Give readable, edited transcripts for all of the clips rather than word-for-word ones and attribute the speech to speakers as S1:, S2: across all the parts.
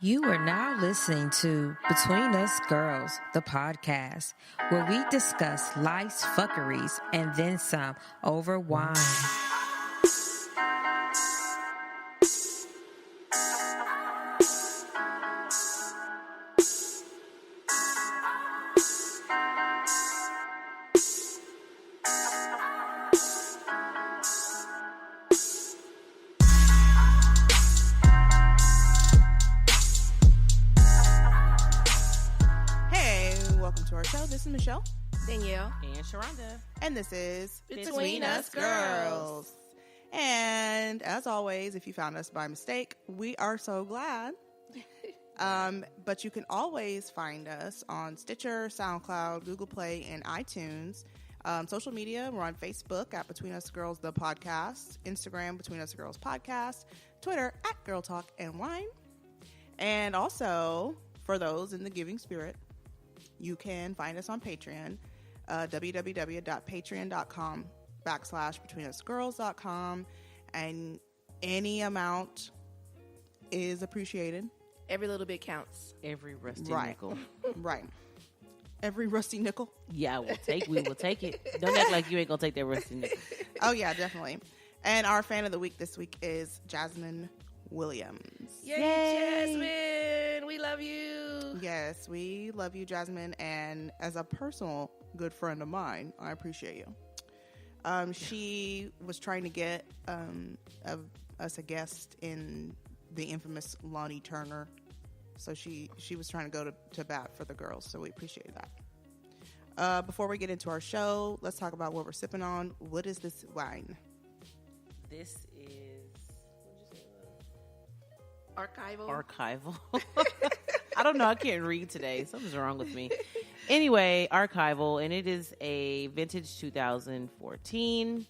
S1: You are now listening to Between Us Girls, the podcast, where we discuss life's fuckeries and then some over wine.
S2: Michelle,
S3: Danielle,
S1: and Sharonda,
S2: and this is
S3: Between Us Girls.
S2: And as always, if you found us by mistake, we are so glad. But you can always find us on Stitcher, SoundCloud, Google Play, and iTunes. Social media, we're on Facebook at Between Us Girls, the podcast, Instagram, Between Us Girls Podcast, Twitter at Girl Talk and Wine. And also, for those in the giving spirit, you can find us on Patreon, www.patreon.com/betweenusgirls.com, and any amount is appreciated.
S3: Every little bit counts.
S1: Every rusty nickel.
S2: Right. Every rusty nickel.
S1: Yeah, we will take it. Don't act like you ain't gonna take that rusty nickel.
S2: Oh yeah, definitely. And our fan of the week this week is Jasmine Williams.
S3: Yay, Jasmine! We love you.
S2: Yes, we love you, Jasmine. And as a personal good friend of mine, I appreciate you. She was trying to get us a guest in the infamous Lonnie Turner. So she was trying to go to bat for the girls. So we appreciate that. Before we get into our show, let's talk about what we're sipping on. What is this wine?
S1: This is...
S3: Archival.
S1: I don't know. I can't read today. Something's wrong with me. Anyway, Archival, and it is a vintage 2014.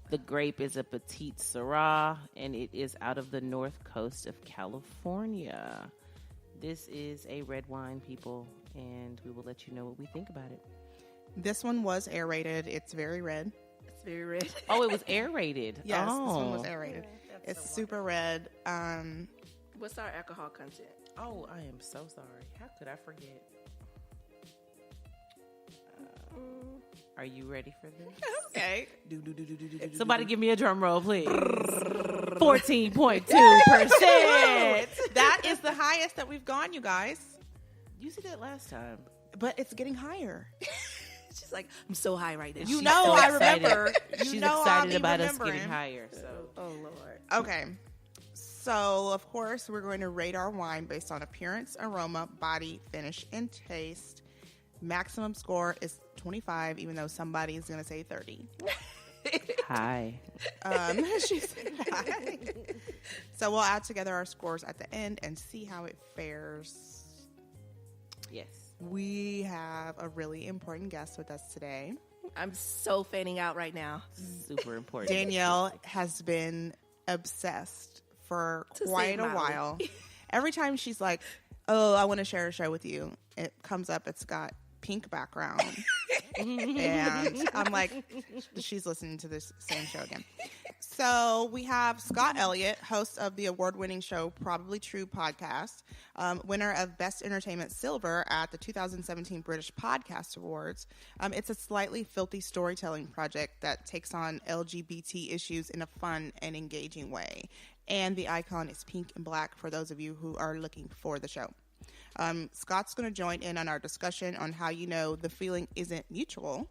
S1: The grape is a Petite Syrah, and it is out of the north coast of California. This is a red wine, people, and we will let you know what we think about it.
S2: This one was aerated. It's very red.
S3: It's very red.
S1: Oh, it was aerated.
S2: Yes,
S1: oh.
S2: This one was aerated.
S3: Yeah,
S2: it's super red.
S3: What's our alcohol content?
S1: Oh, I am so sorry. How could I forget? Are you ready for this?
S2: Okay.
S1: Somebody give me a drum roll, please. 14.2%.
S2: That is the highest that we've gone, you guys.
S1: You said that last time.
S2: But it's getting higher.
S3: She's like, I'm so high right now.
S2: You know, I remember.
S1: She's excited about us getting higher. So,
S3: oh Lord.
S2: Okay. So, of course, we're going to rate our wine based on appearance, aroma, body, finish, and taste. Maximum score is 25, even though somebody is going to say 30.
S1: Hi.
S2: She said hi. So we'll add together our scores at the end and see how it fares.
S1: Yes.
S2: We have a really important guest with us today.
S3: I'm so fanning out right now.
S1: Super important.
S2: Danielle has been obsessed for quite a while. Every time she's like, oh, I want to share a show with you, it comes up, it's got pink background. And I'm like, she's listening to this same show again. So we have Scott Elliott, host of the award-winning show Probably True podcast, winner of Best Entertainment Silver at the 2017 British Podcast Awards. It's a slightly filthy storytelling project that takes on LGBT issues in a fun and engaging way. And the icon is pink and black for those of you who are looking for the show. Scott's going to join in on our discussion on how you know the feeling isn't mutual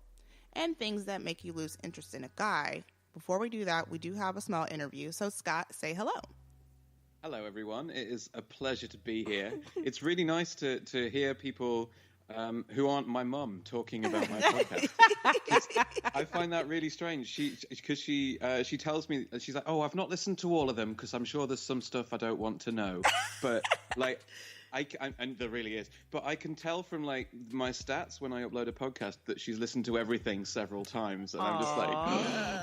S2: and things that make you lose interest in a guy. Before we do that, we do have a small interview. So, Scott, say hello.
S4: Hello, everyone. It is a pleasure to be here. It's really nice to hear people who aren't my mum talking about my podcast. I find that really strange. Because she tells me, she's like, oh, I've not listened to all of them because I'm sure there's some stuff I don't want to know. But like, and there really is. But I can tell from like my stats when I upload a podcast that she's listened to everything several times, and I'm just like,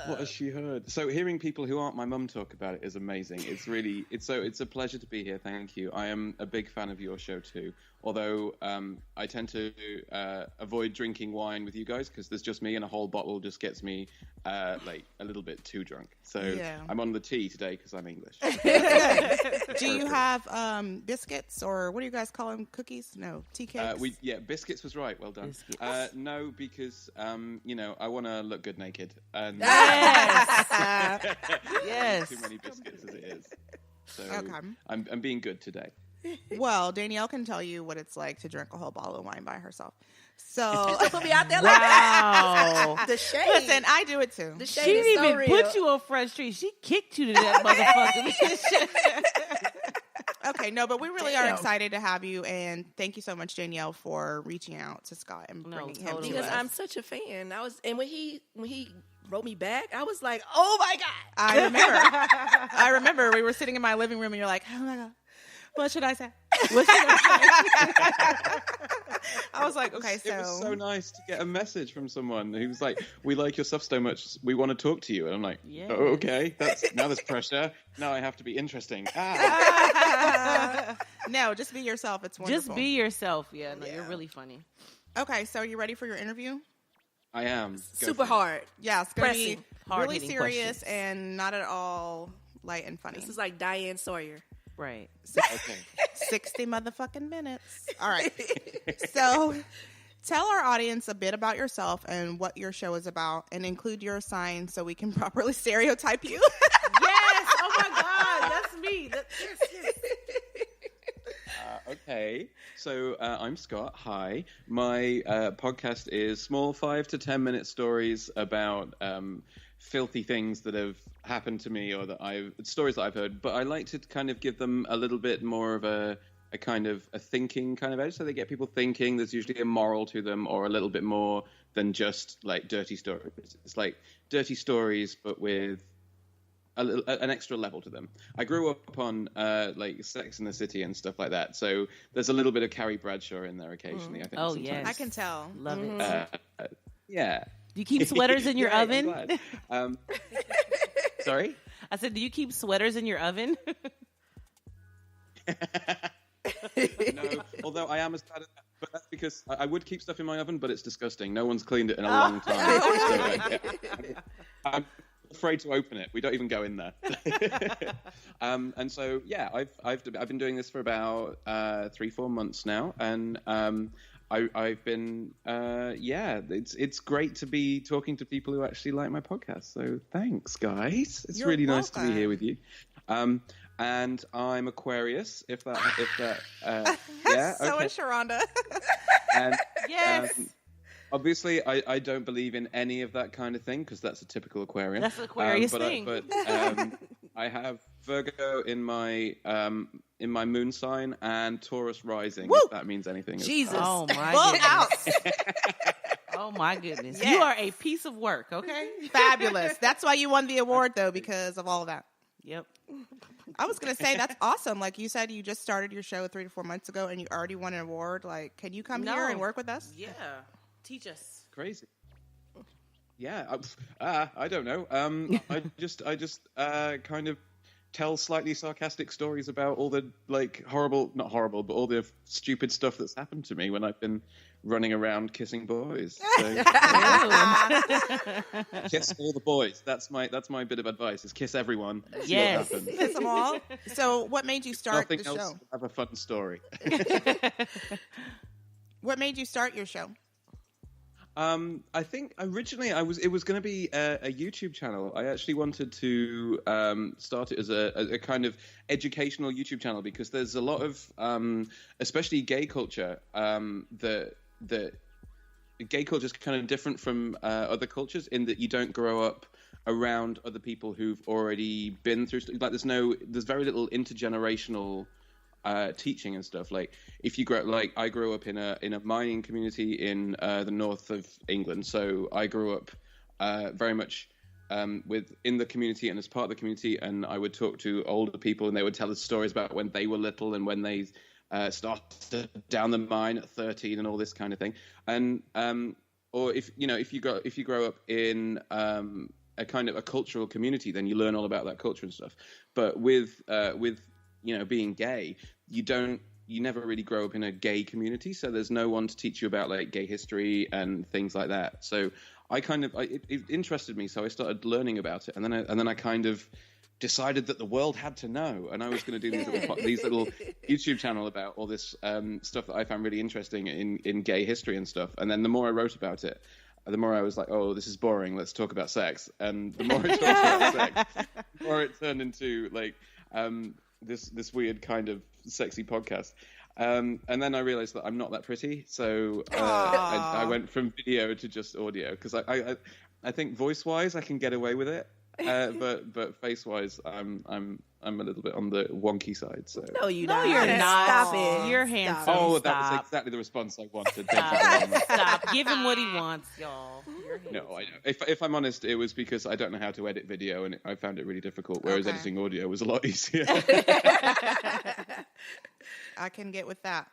S4: what has she heard? So hearing people who aren't my mum talk about it is amazing. It's a pleasure to be here. Thank you. I am a big fan of your show too. Although I tend to avoid drinking wine with you guys because there's just me, and a whole bottle just gets me like a little bit too drunk. So I'm on the tea today because I'm English.
S2: Do you have biscuits, or what do you guys call them? Cookies? No, tea cakes?
S4: Biscuits was right. Well done. No, because I want to look good naked. And
S1: yes.
S4: Too many biscuits as it is. So I'm being good today.
S2: Well, Danielle can tell you what it's like to drink a whole bottle of wine by herself. So
S3: put me out there like that. The shade.
S2: Listen, I do it too.
S3: The shade
S1: She
S3: is
S1: didn't
S3: so
S1: even
S3: real.
S1: put you on Front Street. She kicked you to that motherfucker.
S2: Okay, no, but we really are excited to have you, and thank you so much, Danielle, for reaching out to Scott and bringing him to
S3: because
S2: us.
S3: I'm such a fan. And when he wrote me back, I was like, oh my God.
S2: I remember we were sitting in my living room, and you're like, oh my God. What should I say? What should I say? I was like, okay, so.
S4: It was so nice to get a message from someone who was like, we like your stuff so much, we want to talk to you. And I'm like, oh, okay, now there's pressure. Now I have to be interesting.
S2: No, just be yourself. It's wonderful.
S1: Just be yourself. Yeah, no, you're really funny.
S2: Okay, so you ready for your interview?
S4: I am.
S3: Super hard.
S2: Yeah, it's going to be
S1: Hard
S2: really serious
S1: questions.
S2: and not at all light and funny.
S3: This is like Diane Sawyer.
S1: Right.
S4: Okay.
S2: 60 motherfucking minutes. All right. So tell our audience a bit about yourself and what your show is about, and include your sign so we can properly stereotype you.
S1: Yes. Oh my God. That's me. Yes.
S4: Okay, so I'm Scott. Hi. My podcast is small 5 to 10 minute stories about filthy things that have happened to me, or stories that I've heard. But I like to kind of give them a little bit more of a kind of a thinking kind of edge, so they get people thinking. There's usually a moral to them, or a little bit more than just like dirty stories. It's like dirty stories, but with an extra level to them. I grew up on like Sex and the City and stuff like that, so there's a little bit of Carrie Bradshaw in there occasionally. I think.
S1: Oh,
S4: sometimes.
S1: yes.
S2: I can tell.
S1: Love it.
S4: Yeah.
S1: Do you keep sweaters in your
S4: Yeah,
S1: oven?
S4: I'm glad. Sorry?
S1: I said, do you keep sweaters in your oven?
S4: No, although I am as bad as that. But that's because I would keep stuff in my oven, but it's disgusting. No one's cleaned it in a long time. So, I'm afraid to open it. We don't even go in there. And so, yeah, I've been doing this for about 3-4 months now, and I've been it's great to be talking to people who actually like my podcast. So thanks, guys. It's really nice to be here with you. And I'm Aquarius. If that yeah.
S2: So
S4: okay.
S2: is Sharonda.
S4: And,
S1: Yes.
S4: Obviously, I don't believe in any of that kind of thing because that's a typical Aquarian.
S1: That's an Aquarius thing.
S4: But I have Virgo in my moon sign and Taurus rising.
S2: Woo!
S4: If that means anything.
S1: Jesus. Oh my
S2: Well,
S1: goodness. Oh my goodness.
S2: Yes.
S1: You are a piece of work, okay?
S2: Fabulous. That's why you won the award, though, because of all of that.
S1: Yep.
S2: I was going to say, that's awesome. Like you said, you just started your show 3 to 4 months ago, and you already won an award. Like, can you come here and work with us?
S1: Yeah. Teach us.
S4: Crazy. Yeah, I don't know. I just kind of tell slightly sarcastic stories about all the like not horrible, but all the stupid stuff that's happened to me when I've been running around kissing boys. So, kiss all the boys. That's my bit of advice: is kiss everyone. See
S1: Yes.
S4: what happens.
S2: Kiss them all. So, what made you start
S4: Nothing
S2: the
S4: else.
S2: show?
S4: Have a fun story.
S2: What made you start your show?
S4: I think originally it was going to be a YouTube channel. I actually wanted to start it as a kind of educational YouTube channel because there's a lot of, especially gay culture, the gay culture is kind of different from other cultures in that you don't grow up around other people who've already been through. Like there's very little intergenerational teaching and stuff. Like if you I grew up in a mining community in the north of England, so I grew up very much in the community and as part of the community, and I would talk to older people and they would tell us stories about when they were little and when they started down the mine at 13 and all this kind of thing. And or if you grow up in a kind of a cultural community, then you learn all about that culture and stuff. But with being gay, you you never really grow up in a gay community, so there's no one to teach you about like gay history and things like that. So it interested me, so I started learning about it, and then I kind of decided that the world had to know, and I was going to do these little YouTube channel about all this stuff that I found really interesting in gay history and stuff. And then the more I wrote about it, the more I was like, oh, this is boring. Let's talk about sex. And the more I talked about sex, the more it turned into like this weird kind of sexy podcast. And then I realized that I'm not that pretty, so I went from video to just audio, because I think voice-wise I can get away with it. But face-wise, I'm a little bit on the wonky side. So
S3: no, you're
S1: not.
S3: Stop it.
S1: You're handsome.
S4: Oh,
S1: Stop.
S4: that was exactly the response I wanted. Thank you very much.
S1: Stop. Give him what he wants, y'all.
S4: No, I know. If I'm honest, it was because I don't know how to edit video, and I found it really difficult. Whereas editing audio was a lot easier.
S2: I can get with that.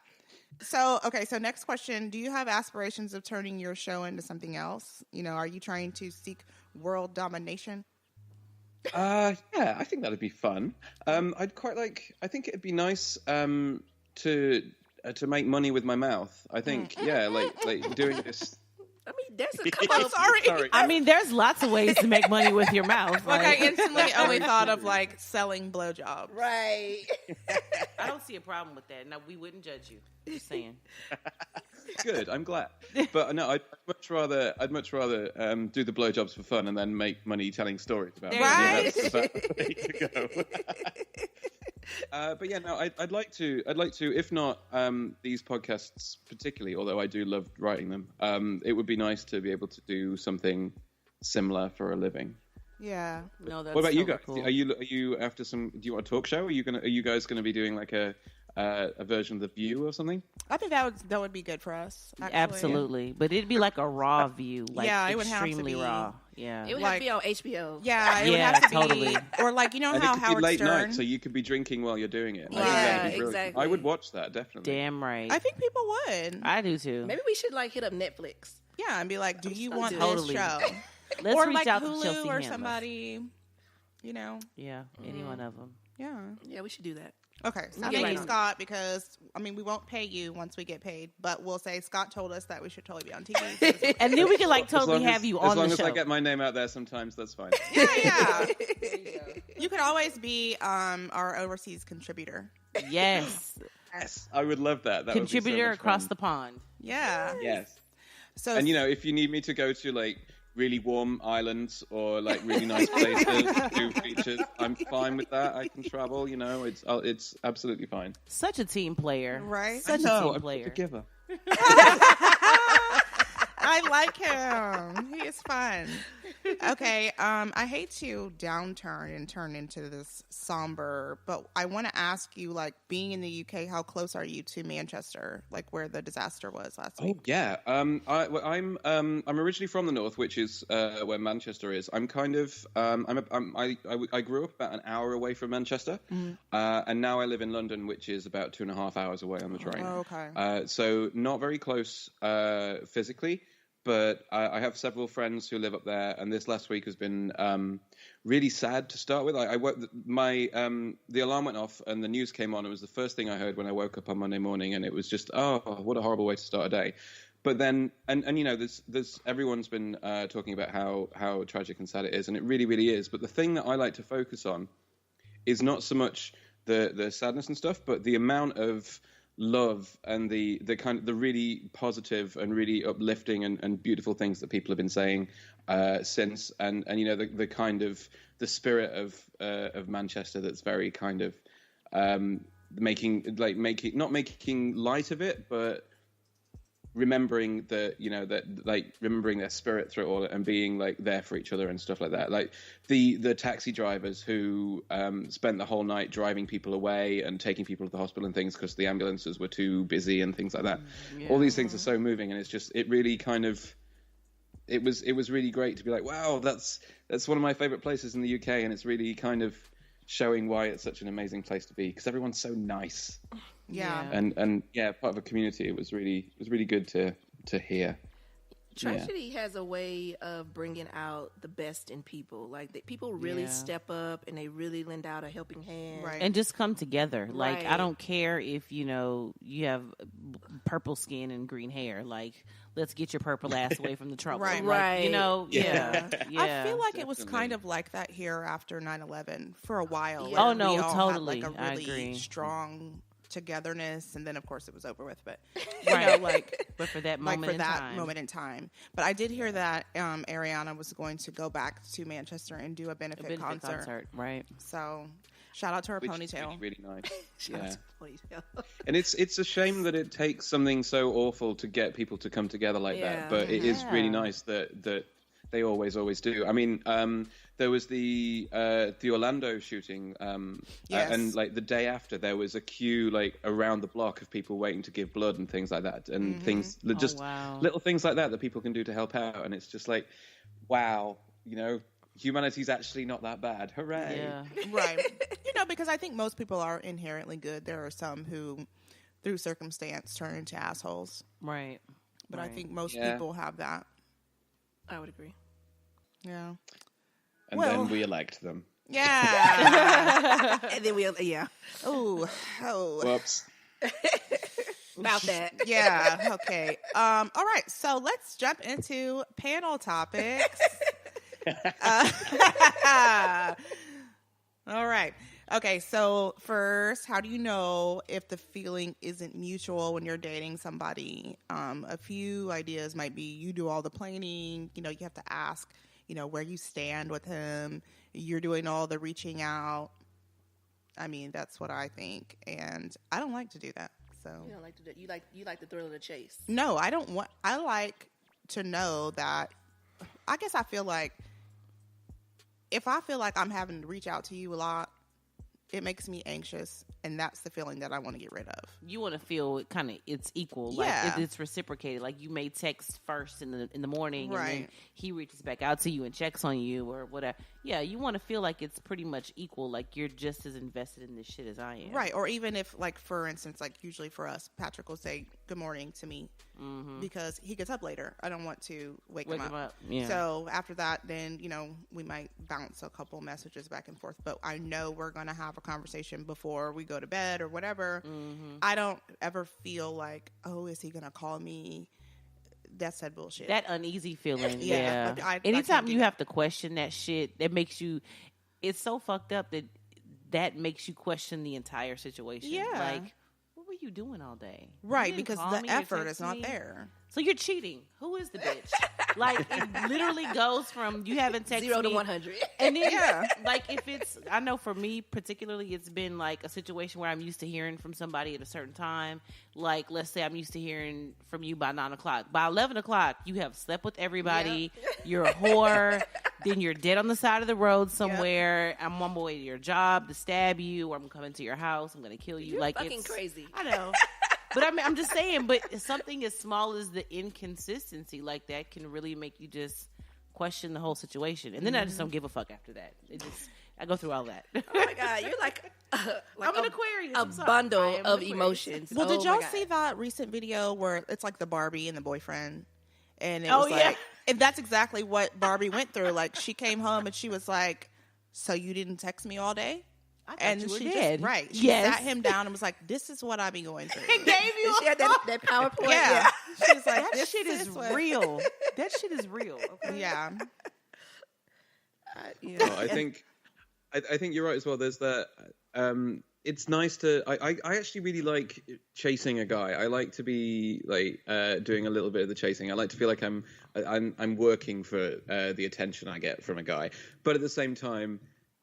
S2: So next question. Do you have aspirations of turning your show into something else? Are you trying to seek world domination?
S4: Yeah, I think that'd be fun. I'd quite like. I think it'd be nice to make money with my mouth. I think, like doing this.
S3: I mean, there's a couple of...
S4: Sorry.
S1: I mean, there's lots of ways to make money with your mouth.
S2: Like I instantly only thought of like selling blowjobs.
S3: Right.
S1: I don't see a problem with that. No, we wouldn't judge you. Just saying.
S4: Good. I'm glad. But no, I'd much rather do the blowjobs for fun and then make money telling stories about it.
S2: Right.
S4: That's about the way to go. But yeah, no, I'd like to, if not these podcasts particularly, although I do love writing them, it would be nice to be able to do something similar for a living.
S2: Yeah.
S1: No, that's
S4: what about you guys?
S1: Cool.
S4: Are you after some? Do you want a talk show? Are you guys gonna be doing like a version of The View or something?
S2: I think that would be good for us. Actually.
S1: Absolutely, but it'd be like a raw view, like
S2: it would have to
S1: extremely
S2: be
S1: raw. Yeah,
S3: It would have to be on HBO.
S2: Yeah, it would have to
S1: totally.
S2: be, or like
S4: And
S2: how
S4: it could
S2: Howard
S4: be late
S2: Stern.
S4: night, so you could be drinking while you're doing it.
S3: Yeah,
S4: that'd be brilliant.
S3: exactly.
S4: I would watch that definitely.
S1: damn right.
S2: I think people would.
S1: I do too.
S3: Maybe we should like hit up Netflix.
S2: Yeah, and be like, "Do you want
S1: Totally.
S2: this show?"
S1: Let's
S2: or
S1: reach
S2: like
S1: out
S2: Hulu
S1: to Chelsea
S2: or
S1: Handler.
S2: somebody.
S1: Yeah, any one of them.
S2: Yeah.
S3: Yeah, we should do that.
S2: Okay, so
S3: Get
S2: thank
S3: right
S2: you,
S3: on it.
S2: Scott, because we won't pay you once we get paid, but we'll say Scott told us that we should totally be on TV.
S1: And then we could like totally
S4: As long
S1: have you
S4: as
S1: on
S4: long
S1: the
S4: as
S1: show.
S4: I get my name out there sometimes, that's fine.
S2: Yeah. You could always be our overseas contributor.
S1: Yes,
S4: Yes, I would love that. That would be so
S1: contributor
S4: much
S1: across
S4: fun.
S1: the pond.
S2: Yeah.
S4: Yes.
S2: So
S4: And if you need me to go to like really warm islands or like really nice places to do features, I'm fine with that. I can travel. It's absolutely fine.
S1: Such a team player,
S2: Right?
S1: Such
S4: No,
S1: a team
S4: I'm
S1: player.
S4: a giver.
S2: I like him. He is fun. Okay, I hate to downturn and turn into this somber, but I want to ask you, like, being in the UK, how close are you to Manchester, like where the disaster was last week?
S4: Oh yeah, I'm originally from the north, which is where Manchester is. I'm kind of I grew up about an hour away from Manchester, and now I live in London, which is about 2.5 hours away on the train.
S2: Oh, okay.
S4: So not very close physically, but I have several friends who live up there, and this last week has been really sad to start with. The alarm went off and the news came on. It was the first thing I heard when I woke up on Monday morning, and it was just, oh, what a horrible way to start a day. But then, and there's everyone's been talking about how tragic and sad it is, and it really, really is. But the thing that I like to focus on is not so much the sadness and stuff, but the amount of love and the kind of the really positive and really uplifting and beautiful things that people have been saying since, and the kind of the spirit of Manchester that's very kind of not making light of it, but remembering remembering their spirit through it all and being like there for each other and stuff like that. Like the taxi drivers who spent the whole night driving people away and taking people to the hospital and things because the ambulances were too busy and things like that.
S1: Yeah.
S4: All these things are so moving, and it really kind of it was really great to be like, wow, that's one of my favorite places in the UK, and it's really kind of showing why it's such an amazing place to be because everyone's so nice.
S2: Yeah.
S4: And part of a community. It was really good to hear.
S3: Tragedy has a way of bringing out the best in people. Like people really step up and they really lend out a helping hand,
S2: Right.
S1: And just come together. Like, I
S3: Right.
S1: don't care if, you have purple skin and green hair. Like, let's get your purple ass away from the trouble.
S2: Right.
S1: Like,
S3: Right.
S1: Yeah.
S2: I feel like it was
S4: definitely.
S2: kind of like that here after 9/11 for a while.
S3: Yeah.
S2: Like,
S1: Oh, no,
S2: we all
S1: totally.
S2: Had like a
S1: I
S2: really
S1: agree.
S2: strong togetherness, and then of course it was over with. But
S1: Right.
S2: like
S1: But for that
S2: like
S1: moment
S2: for
S1: in
S2: that
S1: time.
S2: moment in time. But I did hear that Ariana was going to go back to Manchester and do a benefit concert.
S1: Right.
S2: So shout out to her
S4: Which
S2: ponytail.
S4: is really nice.
S3: Shout out
S4: Yeah.
S3: to Ponytail.
S4: And it's a shame that it takes something so awful to get people to come together like
S3: Yeah.
S4: that. But it is really
S1: Yeah.
S4: nice that they always do. I mean, there was the Orlando shooting,
S2: Yes.
S4: and like the day after, there was a queue like around the block of people waiting to give blood and things like that, and things just
S1: wow.
S4: little things like that people can do to help out. And it's just like, wow, humanity's actually not that bad. Hooray!
S1: Yeah.
S2: Right. Because I think most people are inherently good. There are some who, through circumstance, turn into assholes.
S1: Right.
S2: But I
S1: Right.
S2: think most
S4: Yeah.
S2: people have that.
S3: I would agree.
S2: Yeah.
S4: And
S2: Well-
S4: then we elect them.
S2: Yeah.
S3: And then
S2: Oh.
S4: Whoops.
S3: about that.
S2: Yeah. Okay. All right. So let's jump into panel topics. All right. Okay. So first, how do you know if the feeling isn't mutual when you're dating somebody? A few ideas might be you do all the planning. You have to ask, where you stand with him. You're doing all the reaching out. I mean, that's what I think, and I don't like to do that. So
S3: You don't like to do, you like the thrill of the chase.
S2: no, I don't want. I like to know that. I guess I feel like if I feel like I'm having to reach out to you a lot, it makes me anxious, and that's the feeling that I want to get rid of.
S1: You want to feel it's equal,
S2: Yeah.
S1: like it's reciprocated. Like you may text first in the morning, and then
S2: Right.
S1: he reaches back out to you and checks on you or whatever. Yeah, you want to feel like it's pretty much equal. Like you're just as invested in this shit as I am.
S2: Right. Or even if, like, for instance, like usually for us, Patrick will say good morning to me because he gets up later. I don't want to wake him up.
S1: Yeah.
S2: So after that, then, we might bounce a couple messages back and forth. But I know we're going to have a conversation before we go to bed or whatever. I don't ever feel like, oh, is he going to call me? That's that bullshit.
S1: That uneasy feeling.
S2: Yeah,
S1: Yeah.
S2: I
S1: Anytime
S2: can't do
S1: you
S2: that.
S1: have to question that shit, that makes you. It's so fucked up that makes you question the entire situation.
S2: Yeah.
S1: Like, what were you doing all day? You
S2: right,
S1: didn't
S2: because
S1: call
S2: the
S1: me or
S2: effort
S1: text
S2: is not
S1: me?
S2: there.
S1: So you're cheating. Who is the bitch? Like, it literally goes from you haven't texted
S3: 0 to
S1: me
S3: 100.
S1: and then,
S2: Yeah.
S1: like, if it's, I know for me particularly, it's been like a situation where I'm used to hearing from somebody at a certain time. Like, let's say I'm used to hearing from you by 9 o'clock. By 11 o'clock, you have slept with everybody. You're a whore. Then you're dead on the side of the road somewhere. I'm on my way to your job to stab you, or I'm coming to your house. I'm going to kill you.
S3: You're
S1: like,
S3: fucking
S1: it's
S3: crazy.
S1: I know. But I mean, I'm just saying, but something as small as the inconsistency like that can really make you just question the whole situation. And then I just don't give a fuck after that. I go through all that.
S3: Oh my God, you're like
S1: I'm an Aquarius.
S3: a
S1: I'm sorry. I
S3: bundle
S1: am an
S3: of
S1: Aquarius.
S3: emotions.
S2: Well,
S3: Oh
S2: did
S3: my
S2: y'all
S3: God.
S2: see that recent video where it's like the Barbie and the boyfriend? And it
S1: Oh,
S2: was
S1: yeah.
S2: like, and that's exactly what Barbie went through. Like, she came home and she was like, so you didn't text me all day?
S1: I thought
S2: And
S1: you were
S2: she
S1: dead.
S2: just, right. She
S1: Yes.
S2: sat him down and was like, this is what I be going through.
S1: It gave you
S3: She had that PowerPoint.
S2: Yeah. She was like,
S1: That
S2: this
S1: shit is
S2: what-
S1: real. That shit is real. Okay?
S2: Yeah.
S3: Yeah.
S4: No, I think you're right as well. There's that. It's nice to. I actually really like chasing a guy. I like to be like doing a little bit of the chasing. I like to feel like I'm working for the attention I get from a guy. But at the same time,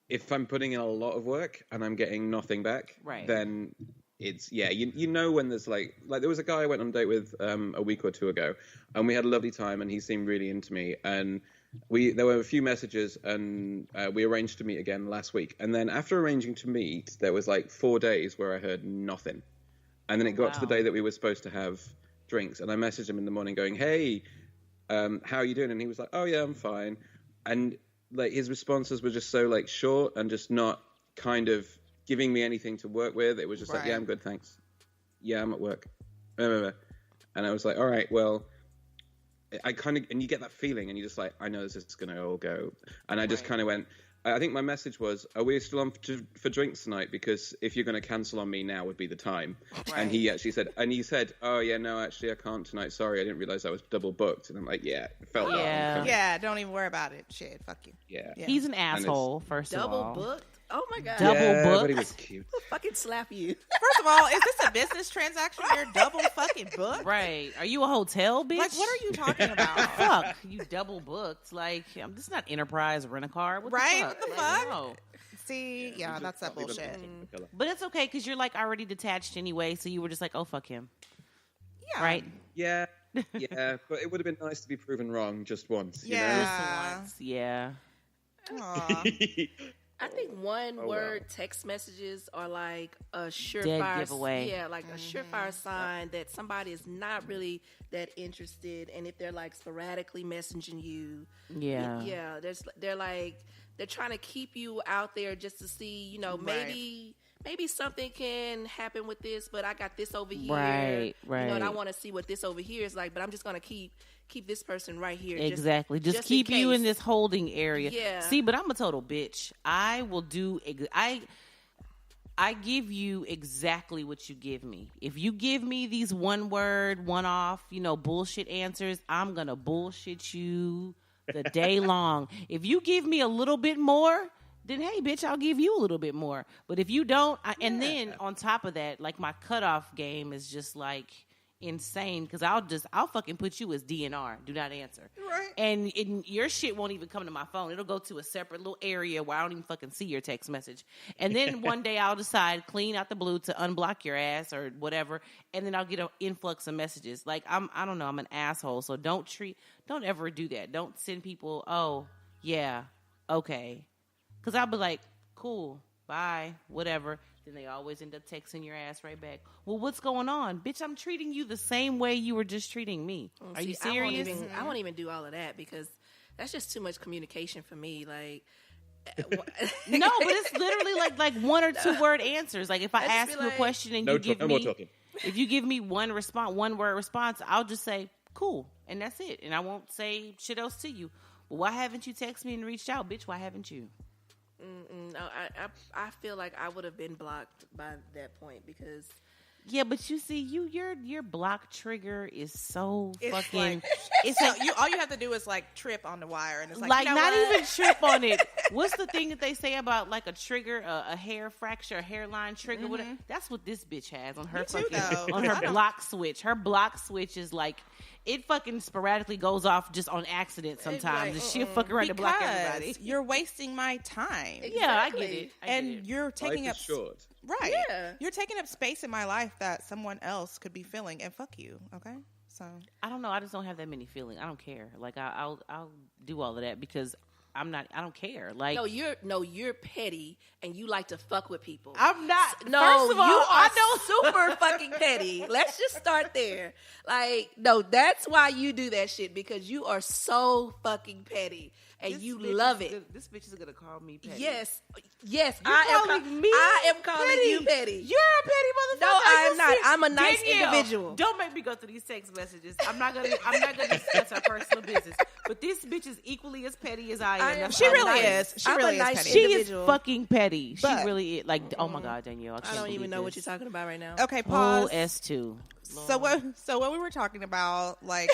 S4: if I'm putting in a lot of work and I'm getting nothing back,
S1: Right.
S4: then it's you know when there's like there was a guy I went on a date with a week or two ago, and we had a lovely time, and he seemed really into me, and there were a few messages, and we arranged to meet again last week, and then after arranging to meet, there was like 4 days where I heard nothing, and then it got to the
S1: Wow.
S4: day that we were supposed to have drinks, and I messaged him in the morning going, hey, how are you doing? And he was like, oh yeah, I'm fine, and like his responses were just so like short and just not kind of giving me anything to work with. It was just like,
S2: Right.
S4: yeah, I'm good, thanks. Yeah, I'm at work. And I was like, all right, well, I kind of, and you get that feeling, and you're just like, I know this is going to all go. And I just kind of went, I think my message was, are we still on for drinks tonight? Because if you're going to cancel on me, now would be the time. Right. And he actually said, oh, yeah, no, actually, I can't tonight. Sorry, I didn't realize I was double booked. And I'm like, yeah, it felt like
S2: yeah, don't even worry about it. Shit, fuck you.
S4: Yeah.
S1: He's an asshole, first of all.
S3: Double booked? Oh, my God.
S1: Double booked?
S4: But he was cute.
S3: I'll fucking slap you.
S2: First of all, is this a business transaction? You're double fucking booked?
S1: Right. Are you a hotel, bitch?
S2: Like, what are you talking about?
S1: Fuck. You double booked. Like, this is not Enterprise Rent-A-Car. What
S2: right?
S1: The fuck?
S2: What the
S1: Like,
S2: fuck?
S1: no.
S2: See, yeah, that's that bullshit.
S1: But it's okay, because you're, like, already detached anyway, so you were just like, oh, fuck him.
S2: Yeah.
S1: Right?
S4: Yeah. Yeah, but it would have been nice to be proven wrong just once.
S2: Yeah.
S1: Just once. Yeah.
S3: I think one-word text messages are like a surefire
S1: dead giveaway.
S3: Yeah, like a surefire sign that somebody is not really that interested, and if they're like sporadically messaging you, they're trying to keep you out there just to see, maybe something can happen with this, but I got this over here,
S1: right.
S3: And I want to see what this over here is like, but I'm just gonna keep this person right here.
S1: Exactly. Just keep you in this holding area.
S3: Yeah.
S1: See, but I'm a total bitch. I will do. I give you exactly what you give me. If you give me these one word, one off, bullshit answers, I'm gonna bullshit you the day long. If you give me a little bit more, then hey, bitch, I'll give you a little bit more. But if you don't, and then on top of that, like my cutoff game is just like insane, because I'll fucking put you as DNR, do not answer,
S2: right?
S1: And your shit won't even come to my phone. It'll go to a separate little area where I don't even fucking see your text message. And then one day I'll decide, clean out the blue, to unblock your ass or whatever, and then I'll get an influx of messages. Like I don't know, I'm an asshole. So don't ever do that. Don't send people, oh yeah, okay, because I'll be like, cool, bye, whatever. Then they always end up texting your ass right back. Well, what's going on? Bitch, I'm treating you the same way you were just treating me. Are you serious?
S3: I won't even do all of that, because that's just too much communication for me. Like,
S1: no, but it's literally like one or two word answers. Like if I ask you a question and you give me, if you give me one word response, I'll just say cool, and that's it. And I won't say shit else to you. Well, why haven't you texted me and reached out, bitch? Why haven't you?
S3: No, I feel like I would have been blocked by that point, because
S1: yeah, but you see, your block trigger is so fucking.
S2: Like, it's like all you have to do is like trip on the wire, and it's like
S1: not even trip on it. What's the thing that they say about like a trigger, a hair fracture, a hairline trigger? Whatever. That's what this bitch has on her block switch. Her block switch is like, it fucking sporadically goes off just on accident sometimes. She'll fucking right to block everybody.
S2: You're wasting my time.
S3: Exactly.
S1: Yeah, I get it.
S2: You're taking up
S4: short.
S2: Right.
S3: Yeah.
S2: You're taking up space in my life that someone else could be filling, and fuck you. Okay. So
S1: I don't know. I just don't have that many feelings. I don't care. Like I'll do all of that because I don't care. Like
S3: you're petty and you like to fuck with people.
S1: I'm not.
S3: No,
S1: first of all,
S3: you are super fucking petty. Let's just start there. Like, no, that's why you do that shit, because you are so fucking petty and you love it.
S1: This bitch is gonna call me petty.
S3: Yes,
S1: I
S3: am calling you petty.
S1: You're a petty motherfucker.
S3: No, I'm not. I'm a nice individual.
S1: Don't make me go through these text messages. I'm not gonna discuss our personal business. But this bitch is equally as petty as I am.
S2: She really is. She really is petty.
S1: She is fucking petty. She really is. Like, oh my God, Danielle,
S3: I don't even know what you're talking about right now.
S2: Okay, pause.
S1: S2.
S2: So what we were talking about, like,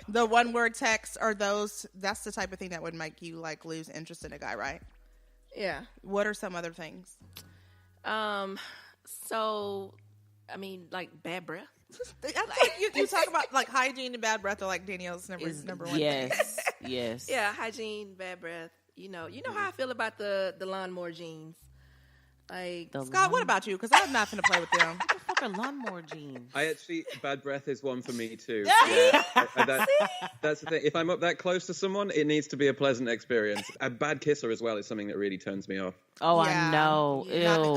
S2: the one word text, or that's the type of thing that would make you like lose interest in a guy, right?
S3: Yeah.
S2: What are some other things?
S3: So, I mean, like bad breath.
S2: I think you talk about like hygiene and bad breath are like Danielle's number one.
S1: Yes, yes.
S3: Yeah, hygiene, bad breath. You know how I feel about the lawnmower jeans. Like,
S2: Scott, what about you? Because I'm not going to play with them.
S1: What the fuck are lawnmower jeans?
S4: Bad breath is one for me too. Yeah. That's the thing. If I'm up that close to someone, it needs to be a pleasant experience. A bad kisser as well is something that really turns me off.
S1: Oh, yeah. I know. Ew.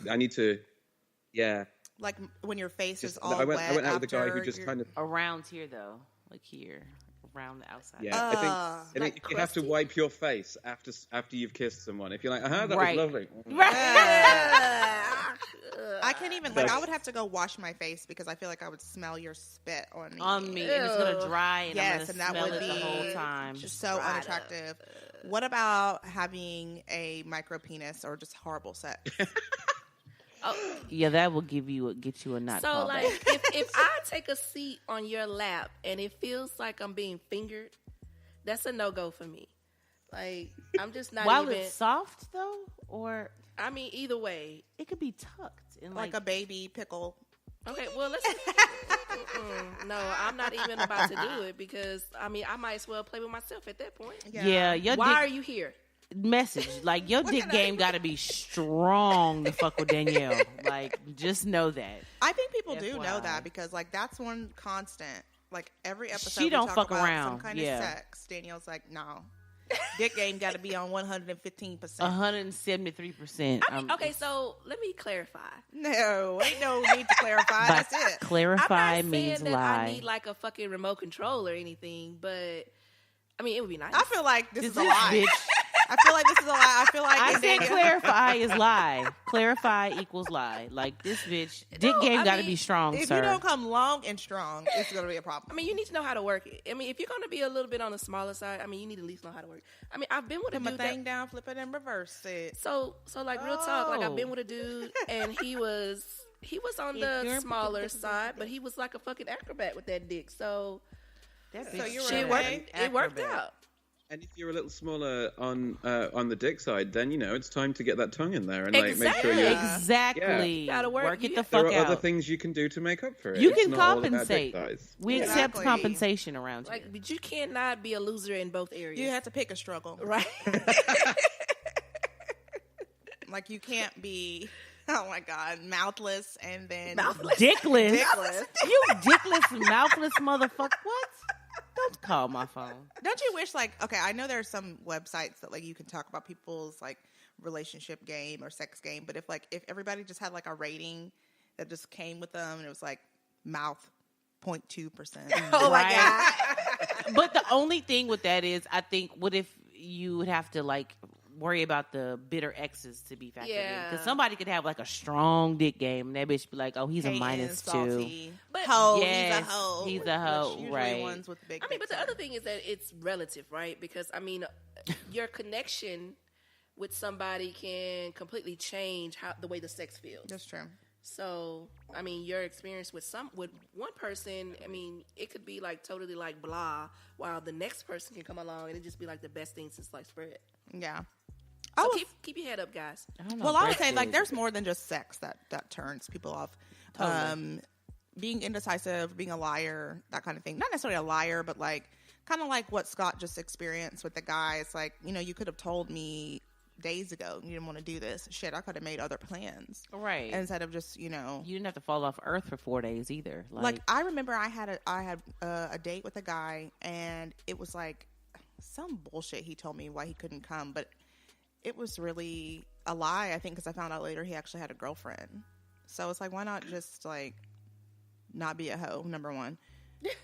S4: I need to, yeah.
S2: Like when your face is all
S4: I went
S2: wet.
S4: out with a guy who just kind of
S1: around here though, like here, around the outside.
S4: Yeah, I think you have to wipe your face after you've kissed someone. If you're like, that was lovely.
S1: Right.
S2: I can't even, like, I would have to go wash my face because I feel like I would smell your spit on me.
S1: On me. And it's going to dry and
S2: yes,
S1: I'm
S2: and that would
S1: it
S2: be
S1: the whole time.
S2: Just so unattractive. What about having a micro penis or just horrible sex?
S3: Oh.
S1: Yeah, that will get you a not.
S3: So, like, if I take a seat on your lap and it feels like I'm being fingered, that's a no-go for me. Like, I'm just not
S1: While
S3: even...
S1: it's soft, though? Or...
S3: I mean, either way.
S1: It could be tucked. In
S2: like a baby pickle.
S3: Okay, well, let's... No, I'm not even about to do it because, I mean, I might as well play with myself at that point.
S1: Yeah.
S3: Why are you here?
S1: Message. Like, your dick game got to be strong to fuck with Danielle. Like, just know that.
S2: I think people do know that because, like, that's one constant. Like, every episode
S1: she don't
S2: we talk
S1: fuck
S2: about
S1: around.
S2: some kind of sex. Danielle's like, no. Dick game got to be on 115%.
S1: 173%.
S3: I mean, okay, so let me clarify.
S2: No, ain't no need to clarify. That's it.
S1: Clarify
S3: I'm not
S1: means
S3: saying that
S1: lie.
S3: I need like a fucking remote control or anything, but I mean, it would be nice.
S2: I feel like this is a
S1: This
S2: lie.
S1: bitch.
S2: I feel like this is a lie. I feel like
S1: I said clarify is lie. Clarify equals lie. Like, this bitch, dick game got to be strong,
S2: if
S1: sir.
S2: you don't come long and strong, it's going to be a problem.
S3: I mean, you need to know how to work it. I mean, if you're going to be a little bit on the smaller side, I mean, you need to at least know how to work it. I mean, I've been with
S2: Put
S3: a
S2: my
S3: dude
S2: thing down, flip it, and reverse it.
S3: So like real talk, like I've been with a dude, and he was on the smaller side, but he was like a fucking acrobat with that dick. So
S2: you were
S3: it worked out.
S4: And if you're a little smaller on the dick side, then it's time to get that tongue in there and like make sure you
S1: exactly
S3: You gotta work
S1: it the fuck
S4: there are
S1: out.
S4: other things you can do to make up for it.
S1: You
S4: It's
S1: can
S4: not all about
S1: compensate.
S4: dick size.
S1: We accept compensation around here.
S3: Like, but you cannot be a loser in both areas.
S2: You have to pick a struggle,
S3: right?
S2: Like, you can't be, oh my God, mouthless and then
S1: Dickless.
S2: Dickless.
S1: You dickless, mouthless motherfucker. What? Don't call my phone.
S2: Don't you wish, like, okay, I know there are some websites that, like, you can talk about people's, like, relationship game or sex game, but if everybody just had, like, a rating that just came with them and it was, like, mouth 0.2%.
S3: Oh, my God.
S1: But the only thing with that is, I think, what if you would have to, like, worry about the bitter exes to be factored in? Because somebody could have, like, a strong dick game and that bitch be like, oh, he's a -2.
S2: But
S1: yes,
S2: he's a hoe.
S1: He's a hoe,
S2: Usually
S1: right.
S2: ones with big
S3: I mean, but the
S2: dicks
S3: other thing is that it's relative, right? Because, I mean, your connection with somebody can completely change the way the sex feels.
S2: That's true.
S3: So, I mean, your experience with one person, I mean, it could be like totally like blah, while the next person can come along and it just be like the best thing since sliced bread.
S2: Yeah.
S3: So keep your head up, guys.
S2: I would say, like, there's more than just sex that turns people off. Totally. Being indecisive, being a liar, that kind of thing. Not necessarily a liar, but, like, kind of like what Scott just experienced with the guy. It's like, you could have told me days ago you didn't want to do this. Shit, I could have made other plans.
S1: Right.
S2: Instead of just,
S1: You didn't have to fall off Earth for 4 days either.
S2: Like, I remember I had a date with a guy, and it was, like, some bullshit he told me why he couldn't come, but it was really a lie, I think, because I found out later he actually had a girlfriend. So it's like, why not just, like, not be a hoe, number one.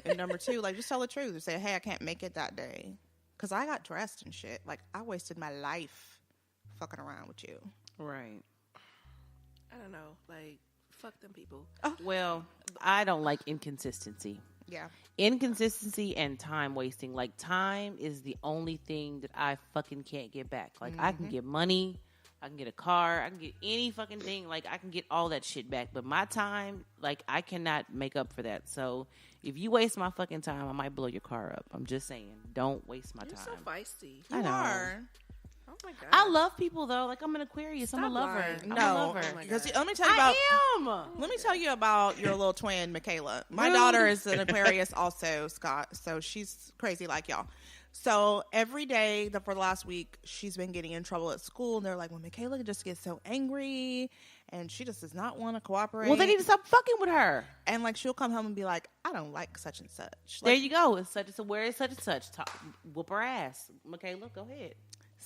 S2: And number two, like, just tell the truth and say, hey, I can't make it that day. Because I got dressed and shit. Like, I wasted my life fucking around with you.
S1: right.
S3: I don't know. Like, fuck them people.
S1: Well, I don't like inconsistency.
S2: Yeah.
S1: Inconsistency and time wasting. Like, time is the only thing that I fucking can't get back. Like, I can get money, I can get a car, I can get any fucking thing. Like, I can get all that shit back. But my time, like, I cannot make up for that. So, if you waste my fucking time, I might blow your car up. I'm just saying. Don't waste my
S3: You're
S1: time.
S3: so feisty.
S2: You are.
S3: Oh my God.
S1: I love people, though. Like, I'm an Aquarius. I'm a
S3: Stop
S1: lover.
S3: lying.
S1: I'm a
S2: No,
S1: lover.
S2: because let me tell you about. Let me tell you about your little twin, Michaela. My daughter is an Aquarius, also, Scott. So she's crazy like y'all. So every day for the last week, she's been getting in trouble at school, and they're like, "Well, Michaela just gets so angry, and she just does not want to cooperate."
S1: Well, they need to stop fucking with her.
S2: And like, she'll come home and be like, "I don't like such and such."
S1: There
S2: Like,
S1: you go. It's such. It's a where is such and such. Whoop her ass, Michaela. Go ahead.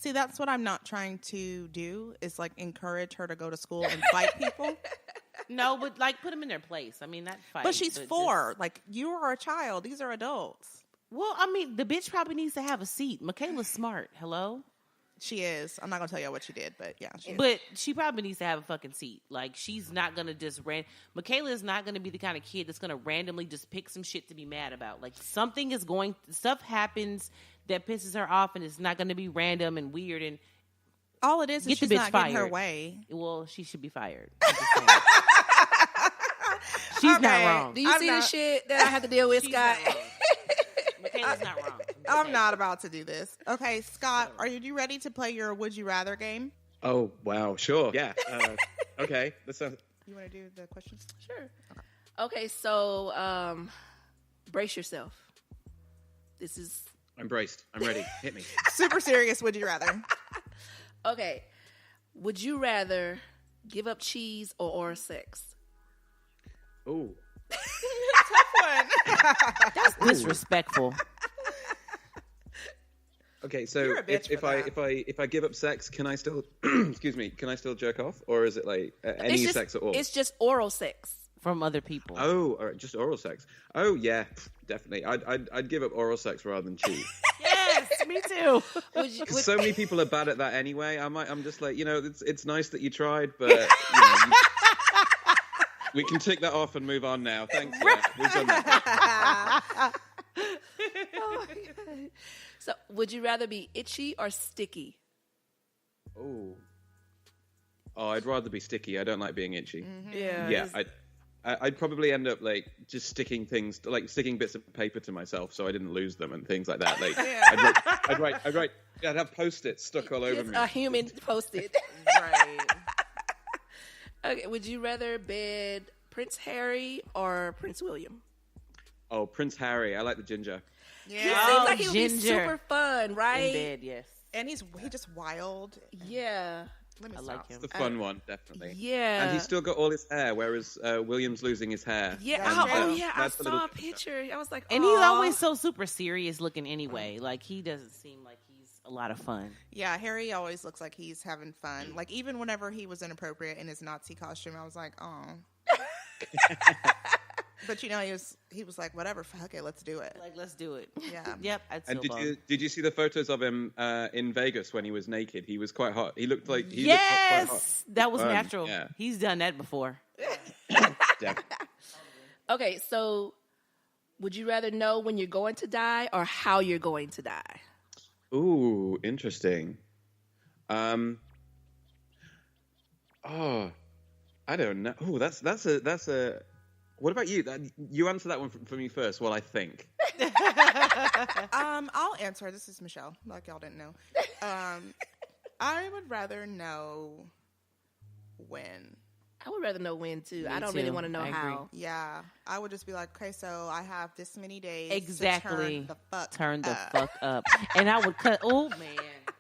S2: see, that's what I'm not trying to do. Is like encourage her to go to school and fight people.
S1: No, but like put them in their place. I mean, not fight.
S2: But she's 4. Like, you are a child. These are adults.
S1: Well, I mean, the bitch probably needs to have a seat. Michaela's smart. Hello?
S2: She is. I'm not gonna tell you what she did, but yeah, she is.
S1: But she probably needs to have a fucking seat. Like, she's not gonna just Michaela is not gonna be the kind of kid that's gonna randomly just pick some shit to be mad about. Like, stuff happens that pisses her off, and it's not gonna be random and weird. And
S2: all it is she's not getting her way.
S1: Well, she should be fired. She's not wrong.
S3: Do you see the shit that I have to deal with, Scott?
S1: Michaela's not wrong.
S2: I'm not about to do this. Okay, Scott, are you ready to play your Would You Rather game?
S4: Oh, wow. Sure. Yeah. Okay.
S2: You want to do the questions?
S3: Sure. Okay, so brace yourself.
S4: I'm braced. I'm ready. Hit me.
S2: Super serious Would You Rather.
S3: Okay. Would you rather give up cheese or oral sex?
S4: Ooh.
S2: Tough one.
S1: That's disrespectful.
S4: Okay, so
S2: You're a bitch
S4: if I give up sex, can I still excuse me? Can I still jerk off, or is it like any sex at all?
S3: It's just oral sex
S1: From other people.
S4: Oh, all right, just oral sex. Oh yeah, definitely. I'd give up oral sex rather than cheese.
S1: Yes, me too.
S4: Because so many people are bad at that anyway. I'm just like, it's nice that you tried, but we can tick that off and move on now. Thanks. Yeah, we've done that.
S3: Oh my God. So, would you rather be itchy or sticky?
S4: Oh, I'd rather be sticky. I don't like being itchy.
S3: Mm-hmm.
S4: Yeah, I'd probably end up like just sticking things, like sticking bits of paper to myself so I didn't lose them and things like that. Like I'd have Post-its stuck all over me.
S3: A human Post-it.
S2: Right.
S3: Okay, would you rather bed Prince Harry or Prince William?
S4: Oh, Prince Harry. I like the ginger.
S3: He
S2: Yeah.
S3: seems like he would be
S1: Ginger.
S3: super fun, right?
S1: In bed, yes.
S2: And he just wild.
S3: Yeah.
S2: Let me
S1: I
S2: stop.
S1: like him.
S4: The fun one, definitely.
S3: Yeah.
S4: And he's still got all his hair, whereas William's losing his hair.
S3: Yeah.
S2: That's
S3: Oh,
S2: true.
S3: yeah. I
S4: That's a
S3: saw
S4: little-
S3: a picture. I was like,
S1: And he's
S3: aw.
S1: always so super serious looking anyway. Like, he doesn't seem like he's a lot of fun.
S2: Yeah, Harry always looks like he's having fun. Like, even whenever he was inappropriate in his Nazi costume, I was like, oh. But he was like, whatever, fuck it, let's do it.
S1: Like, let's do it.
S2: Yeah.
S1: Yep, I'd still
S4: And
S1: vote.
S4: did you see the photos of him in Vegas when he was naked? He was quite hot. He looked like he
S1: Yes!
S4: looked quite hot.
S1: That was
S4: Fun,
S1: natural.
S4: yeah.
S1: He's done that before.
S4: Yeah.
S3: Okay, so would you rather know when you're going to die or how you're going to die?
S4: Ooh, interesting. I don't know. Ooh, that's a. What about you? You answer that one for me first. Well, I think.
S2: I'll answer. This is Michelle, like y'all didn't know. I would rather know when.
S3: I would rather know when too.
S1: Me
S3: I don't
S1: too.
S3: really want to know
S1: I agree.
S3: how.
S2: Yeah, I would just be like, okay, so I have this many days
S1: Exactly.
S2: to turn the fuck
S1: Turn the fuck up. And I would cut. Oh, man.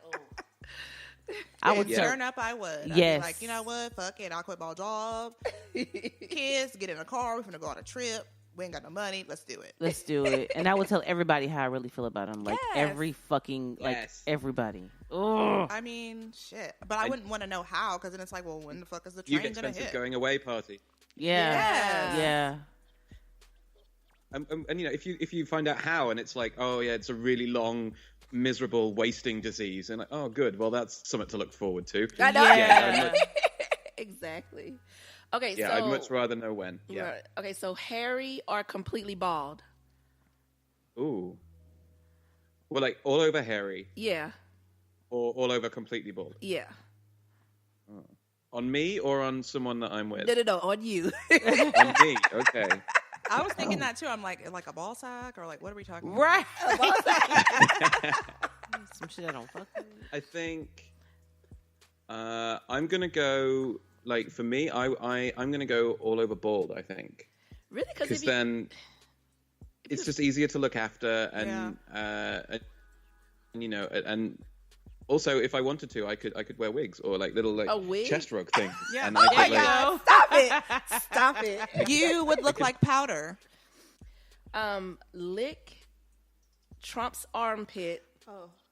S1: Oh. I would
S2: turn up. I would. I'd
S1: Yes.
S2: be like, you know what? Fuck it. I'll quit my job. Kids, get in a car. We're gonna go on a trip. We ain't got no money. Let's do it.
S1: Let's do it. And I would tell everybody how I really feel about him. Like,
S3: Yes.
S1: every fucking, like,
S4: Yes.
S1: everybody. Oh.
S2: I mean, shit. But I wouldn't want to know how, because then it's like, well, when the fuck is the
S4: Huge
S2: train gonna
S4: expensive
S2: hit?
S4: going away party.
S1: Yeah.
S3: Yes.
S1: Yeah.
S4: And if you find out how, and it's like, oh yeah, it's a really long, miserable, wasting disease, and like, oh good, well that's something to look forward to.
S3: I know.
S1: Yeah.
S3: Exactly. Okay,
S4: Yeah,
S3: so
S4: I'd much rather know when. Yeah.
S3: right. Okay, so Harry are completely bald.
S4: Ooh. Well, like all over hairy,
S3: Yeah.
S4: or all over completely bald.
S3: Yeah.
S4: On me or on someone that I'm with?
S3: No, on you.
S4: On me. Okay.
S2: I was thinking that too. I'm like a ball sack, or like, what are we talking about?
S1: Right. Some shit I don't fuck with.
S4: I think I'm gonna go. Like for me, I'm gonna go all over bald. I think
S3: Really?
S4: because then it's just easier to look after, and and also if I wanted to, I could wear wigs or like little
S3: A wig?
S4: chest rug things.
S2: Yeah.
S4: And
S2: Oh
S4: I
S2: my
S4: could, like,
S2: God.
S3: Stop it. Stop it.
S2: You would look like powder.
S3: Lick Trump's armpit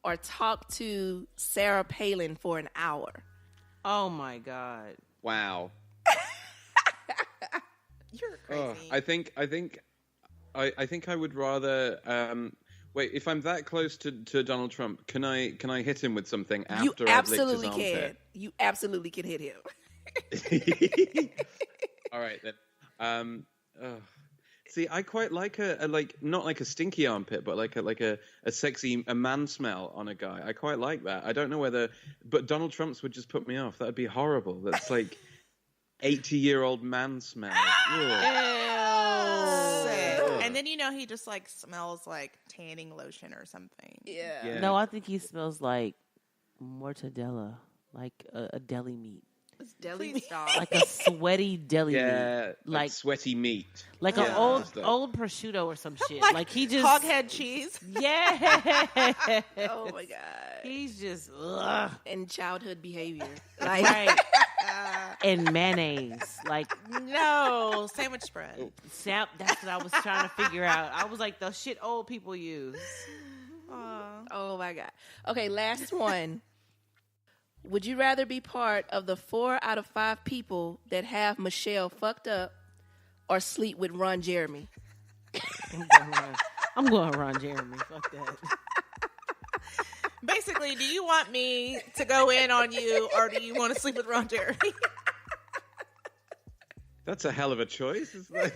S3: or talk to Sarah Palin for an hour.
S1: Oh, my God.
S4: wow.
S2: You're
S4: Oh,
S2: crazy.
S4: I think I would rather. Wait, if I'm that close to Donald Trump, can I hit him with something after
S3: You
S4: I've licked
S3: absolutely
S4: his
S3: can.
S4: armpit?
S3: You absolutely can hit him.
S4: All right then. See, I quite like a like not like a stinky armpit, but like a sexy man smell on a guy. I quite like that. I don't know whether, but Donald Trump's would just put me off. That'd be horrible. That's like 80-year-old man smell.
S2: And then he just like smells like tanning lotion or something.
S3: Yeah.
S1: No, I think he smells like mortadella, like a deli meat.
S3: It's deli
S2: Please
S3: meat.
S2: stop.
S1: Like a sweaty deli meat.
S4: Yeah,
S1: Like
S4: sweaty meat.
S1: Like
S2: Yeah.
S1: an old prosciutto or some shit. Like he just
S2: hoghead cheese.
S1: Yeah.
S3: Oh my god.
S1: He's just ugh.
S3: And childhood behavior. Like
S1: Right. And mayonnaise. Like
S2: No, sandwich spread.
S1: that's what I was trying to figure out. I was like the shit old people use.
S3: oh my god. Okay, last one. Would you rather be part of the 4 out of 5 people that have Michelle fucked up or sleep with Ron Jeremy?
S1: I'm going Ron Jeremy. Fuck that.
S2: Basically, do you want me to go in on you or do you want to sleep with Ron Jeremy?
S4: That's a hell of a choice. It's like-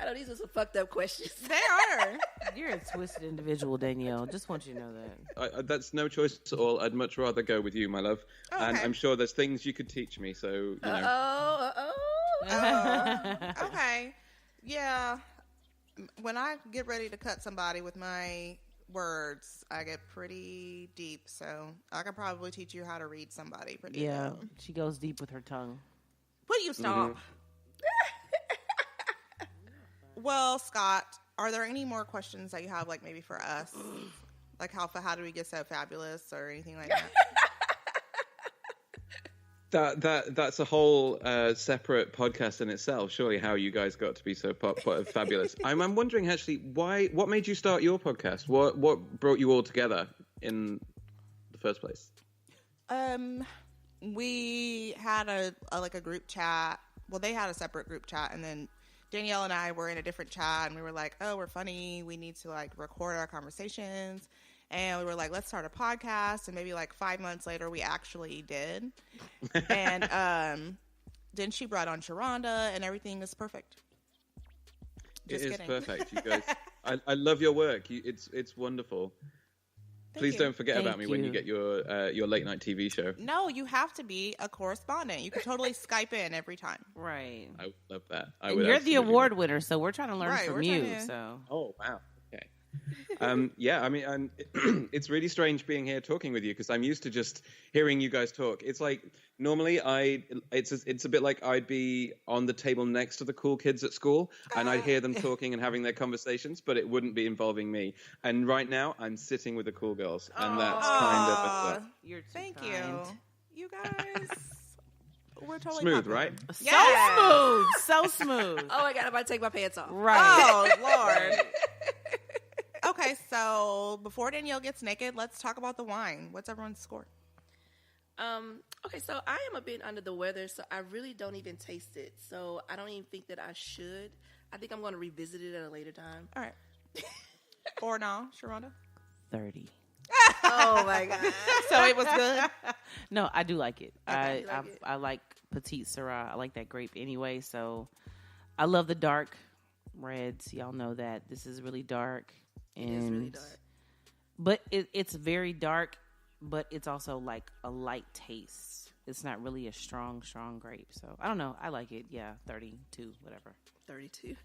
S3: I know these are some fucked up questions.
S2: They are.
S1: You're a twisted individual, Danielle. Just want you to know that.
S4: that's no choice at all. I'd much rather go with you, my love.
S2: Oh,
S4: And
S2: okay.
S4: I'm sure there's things you could teach me. So you know.
S2: Okay. Yeah. When I get ready to cut somebody with my words, I get pretty deep. So I could probably teach you how to read somebody pretty
S1: Yeah,
S2: well.
S1: she goes deep with her tongue.
S2: Will you stop? Well, Scott, are there any more questions that you have, like maybe for us? Like how do we get so fabulous or anything like that?
S4: That's a whole separate podcast in itself. Surely, how you guys got to be so fabulous. I'm wondering actually what made you start your podcast? What brought you all together in the first place?
S2: We had a group chat. Well, they had a separate group chat, and then Danielle and I were in a different chat, and we were like, "Oh, we're funny. We need to like record our conversations." And we were like, let's start a podcast. And maybe like 5 months later, we actually did. And then she brought on Sharonda, and everything is perfect. Just
S4: It is
S2: kidding.
S4: perfect, you guys. I love your work. It's wonderful. Please
S2: you.
S4: don't forget
S1: Thank
S4: about me when you
S1: you.
S4: get your late night TV show.
S2: No, you have to be a correspondent. You can totally Skype in every time.
S1: Right.
S4: I would love that.
S1: And you're the
S4: absolutely
S1: award
S4: love
S1: winner, so we're trying to learn
S2: Right,
S1: from
S2: we're
S1: you.
S2: trying to-
S1: So
S4: that. Oh wow. Okay. Yeah, I mean, it's really strange being here talking with you because I'm used to just hearing you guys talk. It's like normally it's a bit like I'd be on the table next to the cool kids at school and I'd hear them talking and having their conversations, but it wouldn't be involving me. And right now I'm sitting with the cool girls, and that's kind of
S1: you're too
S2: Thank
S1: kind.
S2: you. You guys. We're totally
S4: smooth,
S2: popular.
S4: right?
S1: So
S2: Yes.
S1: smooth, so smooth.
S3: Oh my god, I'm about to take my pants off.
S1: Right.
S2: Oh, Lord. Okay, so before Danielle gets naked, let's talk about the wine. What's everyone's score?
S3: Okay, so I am a bit under the weather, so I really don't even taste it. So I don't even think that I should. I think I'm going to revisit it at a later time.
S2: All right. Or no, Sharonda?
S1: 30.
S3: Oh my god.
S2: So it was good?
S1: No, I do like it.
S3: Okay, you like it?
S1: I like Petite Syrah. I like that grape anyway. So I love the dark reds. Y'all know that this is really dark. And
S3: It is really dark.
S1: But it's very dark, but it's also like a light taste. It's not really a strong grape. So I don't know. I like it. Yeah, 32, whatever.
S3: 32.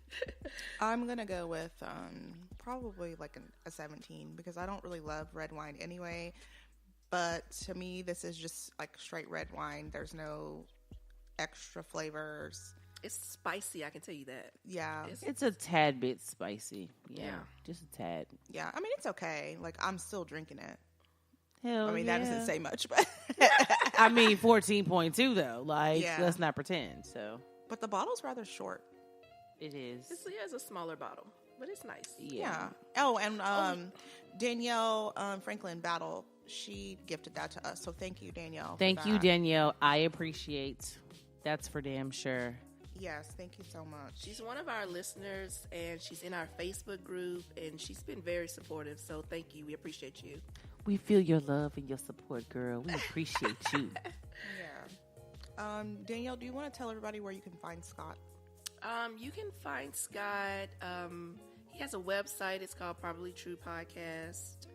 S2: I'm going to go with probably like a 17 because I don't really love red wine anyway. But to me, this is just like straight red wine. There's no extra flavors.
S3: It's spicy, I can tell you that.
S2: Yeah.
S1: It's a tad bit spicy. Yeah,
S3: Yeah.
S1: just a tad.
S2: Yeah. I mean, it's okay. Like, I'm still drinking it.
S1: Hell
S2: I mean,
S1: yeah.
S2: that doesn't say much, but
S1: I mean, 14.2 though. Like,
S2: Yeah.
S1: let's not pretend. So
S2: but the bottle's rather short.
S1: it is.
S3: It's a smaller bottle, but it's nice.
S2: Yeah. Oh, and Danielle Franklin Battle, she gifted that to us. So thank you, Danielle. for
S1: Thank you,
S2: that.
S1: Danielle. I appreciate. That's for damn sure.
S2: Yes, thank you so much.
S3: She's one of our listeners, and she's in our Facebook group, and she's been very supportive. So thank you. We appreciate you.
S1: We feel your love and your support, girl. We appreciate you.
S2: Yeah. Danielle, do you want to tell everybody where you can find Scott?
S3: You can find Scott. He has a website. It's called Probably True Podcast.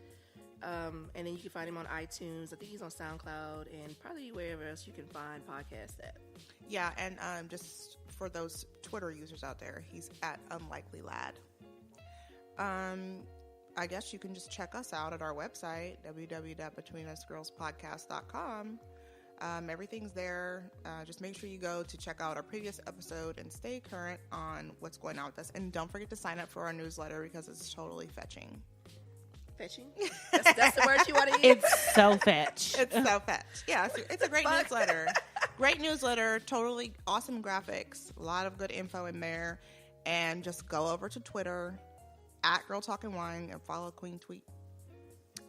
S3: And then you can find him on iTunes. I think he's on SoundCloud and probably wherever else you can find podcasts at.
S2: Yeah, and just for those Twitter users out there, he's at Unlikely Lad. I guess you can just check us out at our website, www.betweenusgirlspodcast.com. Everything's there. Just make sure you go to check out our previous episode and stay current on what's going on with us. And don't forget to sign up for our newsletter because it's totally fetching.
S3: Fetching? That's the word you want to use?
S1: It's so fetch.
S2: It's so fetch. Yeah, it's a great newsletter. Great newsletter. Totally awesome graphics. A lot of good info in there. And just go over to Twitter at Girl Talking Wine and follow Queen Tweet.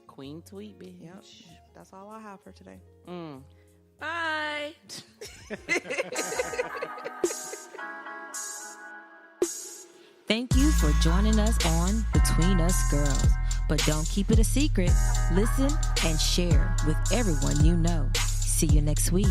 S1: Queen Tweet, bitch.
S2: Yep. That's all I have for today.
S3: Bye.
S5: Thank you for joining us on Between Us Girls. But don't keep it a secret. Listen and share with everyone you know. See you next week.